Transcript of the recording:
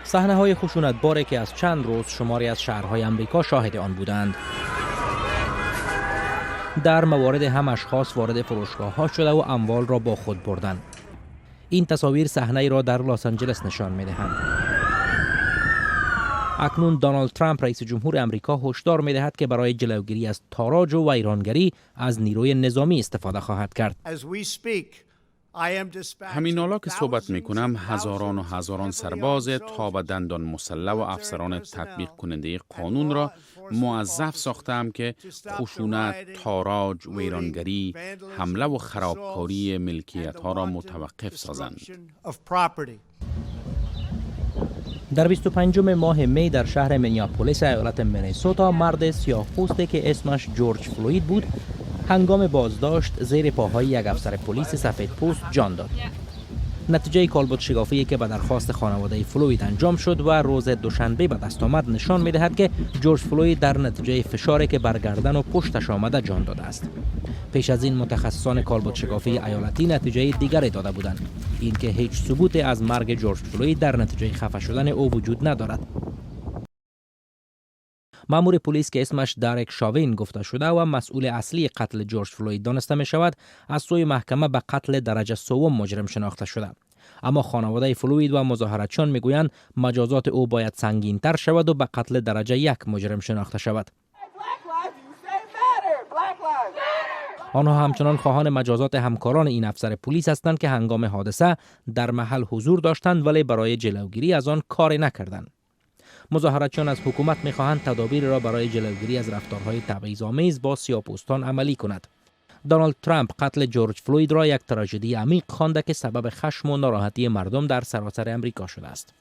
صحنه‌های خشونت‌باری که از چند روز شماری از شهرهای امریکا شاهد آن بودند. در موارد هم اشخاص وارد فروشگاه‌ها شده و اموال را با خود بردند. این تصاویر صحنه‌ای را در لس آنجلس نشان می‌دهند. اکنون دونالد ترامپ رئیس جمهور امریکا هشدار می‌دهد که برای جلوگیری از تاراج و ویرانگری از نیروی نظامی استفاده خواهد کرد. همین حالا که صحبت می کنم هزاران و هزاران سرباز تا به دندان مسلح و افسران تطبیق کننده قانون را موظف ساختم که خشونت، تاراج، ویرانگری، حمله و خرابکاری ملکیت ها را متوقف سازند. در 25 ماه می در شهر مینیاپولیس ایالت مینیسوتا مرد سیاه‌پوستی که اسمش جورج فلوید بود هنگام بازداشت زیر پاهای یک افسر پلیس سفیدپوست جان داد. نتیجه کالبد شگافی که به درخواست خانواده فلوید انجام شد و روز دوشنبه به دست آمد نشان می‌دهد که جورج فلوید در نتیجه فشاری که بر گردن و پشتش آمده جان داده است. پیش از این متخصصان کالبد شگافی ایالتی نتیجه دیگری داده بودند، اینکه هیچ ثبوتی از مرگ جورج فلوید در نتیجه خفه شدن او وجود ندارد. مأمور پلیس که اسمش دارک شاوین گفته شده و مسئول اصلی قتل جورج فلوید دانسته می شود از سوی محکمه به قتل درجه سوم مجرم شناخته شده. اما خانواده فلوید و مظاهرتچیان میگویند مجازات او باید سنگین‌تر شود و به قتل درجه 1 مجرم شناخته شود. آنها همچنان خواهان مجازات همکاران این افسر پلیس هستند که هنگام حادثه در محل حضور داشتند ولی برای جلوگیری از آن کاری نکردند. مظاهرتچیان از حکومت می‌خواهند تدابیر را برای جلوگیری از رفتارهای تبعیض‌آمیز با سیاه‌پوستان عملی کند. دونالد ترامپ قتل جورج فلوید را یک تراژدی عمیق خوانده که سبب خشم و ناراحتی مردم در سراسر امریکا شده است.